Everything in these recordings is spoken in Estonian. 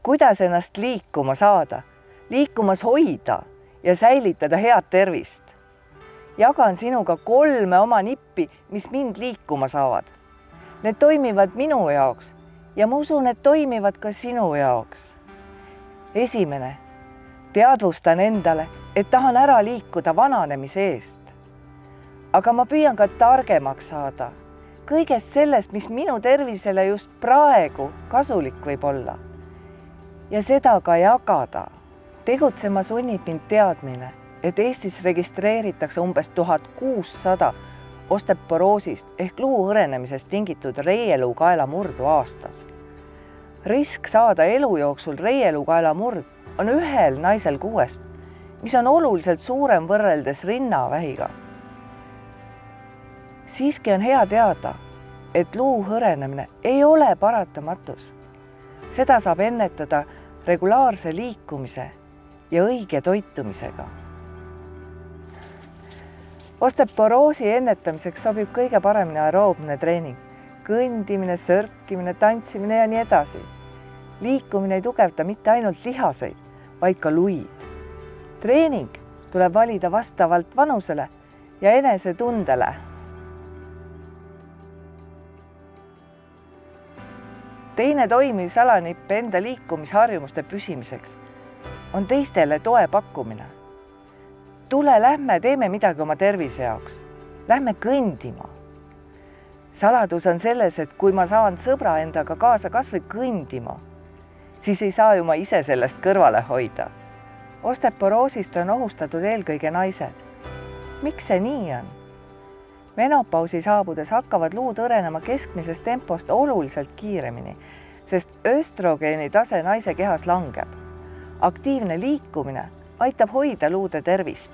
kuidas ennast liikuma saada, liikumas hoida ja säilitada head tervist. Jagan sinuga 3 oma nippi, mis mind liikuma saavad. Need toimivad minu jaoks ja ma usun, et toimivad ka sinu jaoks. Esimene, teadvustan endale, et tahan ära liikuda vananemise eest. Aga ma püüan ka targemaks saada kõigest sellest, mis minu tervisele just praegu kasulik võib olla. Ja seda ka jagada. Tegutsema sunnib mind teadmine, et Eestis registreeritakse umbes 1600 osteoporoosist ehk luu hõrenemisest tingitud reieluukaela murdu aastas. Risk saada elu jooksul reieluukaela murd on 1 naisel 6, mis on oluliselt suurem võrreldes rinnavähiga. Siiski on hea teada, et luu hõrenemine ei ole paratamatus. Seda saab ennetada regulaarse liikumise ja õige toitumisega. Osteoporoosi ennetamiseks sobib kõige paremini aeroobne treening, kõndimine, sörkimine, tantsimine ja nii edasi. Liikumine ei tugevda mitte ainult lihaseid, vaid ka luid. Treening tuleb valida vastavalt vanusele ja enesetundele. Teine toimiv salanipp enda liikumisharjumuste püsimiseks on teistele toe pakkumine. Tule, lähme, teeme midagi oma tervise jaoks. Lähme kõndima. Saladus on selles, et kui ma saan sõbra endaga kaasa kas või kõndima, siis ei saa ju ma ise sellest kõrvale hoida. Osteoporoosist on ohustatud eelkõige naised. Miks see nii on? Menopausi saabudes hakkavad luud hõrenema keskmisest tempost oluliselt kiiremini, sest östrogeeni tase naise kehas langeb. Aktiivne liikumine aitab hoida luude tervist.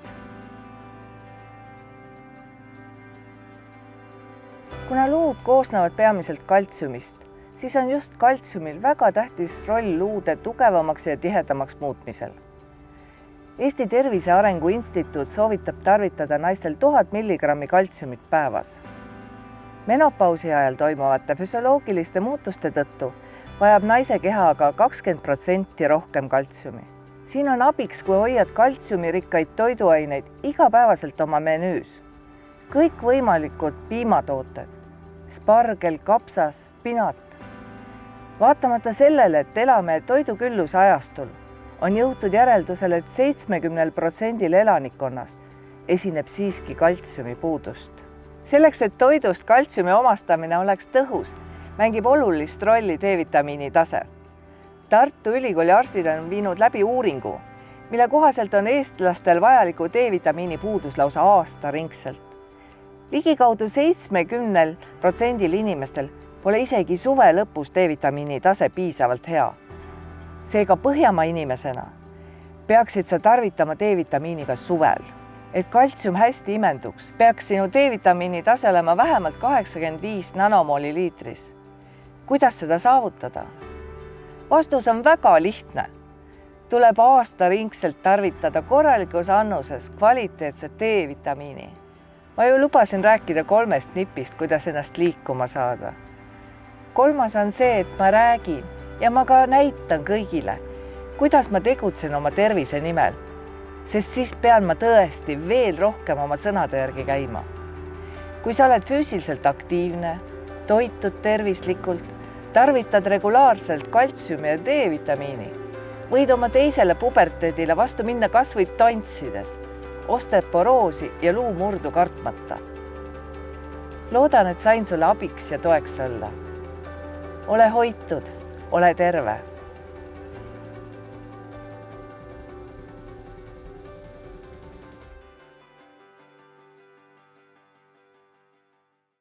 Kuna luud koosnevad peamiselt kaltsiumist, siis on just kaltsiumil väga tähtis roll luude tugevamaks ja tihedamaks muutmisel. Eesti Tervise Arengu Instituut soovitab tarvitada naistel 1000 milligrammi kaltsiumit päevas. Menopausi ajal toimuvate füsioloogiliste muutuste tõttu vajab naise keha aga 20% rohkem kaltsiumi. Siin on abiks, kui hoiad kaltsiumirikkaid toiduaineid igapäevaselt oma menüüs. Kõik võimalikud piimatooted, spargel, kapsas, spinat. Vaatamata sellele, et elame toidukülluse ajastul, on jõutud järeldusele, et 70% elanikkonnast esineb siiski kaltsiumi puudust. Selleks, et toidust kaltsiumi omastamine oleks tõhus, mängib olulist rolli D-vitamiini tase. Tartu Ülikooli arstid on viinud läbi uuringu, mille kohaselt on eestlastel vajaliku D-vitamiini puudus lausa aastaringselt. Ligikaudu 70% inimestel pole isegi suve lõpus D-vitamiini tase piisavalt hea. Seega Põhjamaa inimesena peaksid sa tarvitama D-vitamiini ka suvel. Et kaltsium hästi imenduks, peaks sinu D-vitamiini tase olema vähemalt 85 nanomoli liitris. Kuidas seda saavutada? Vastus on väga lihtne. Tuleb aastaringselt tarvitada korralikus annuses kvaliteetset D-vitamiini. Ma ju lubasin rääkida 3 nipist, kuidas ennast liikuma saada. 3. on see, et ma räägin ja ma ka näitan kõigile, kuidas ma tegutsen oma tervise nimel, sest siis pean ma tõesti veel rohkem oma sõnade järgi käima. Kui sa oled füüsiliselt aktiivne, toitud tervislikult, tarvitad regulaarselt kaltsiumi ja D-vitamiini, võid oma teisele puberteedile vastu minna kas või tantsides, osteoporoosi ja luumurdu kartmata. Loodan, et sain sulle abiks ja toeks olla. Ole hoitud, ole terve!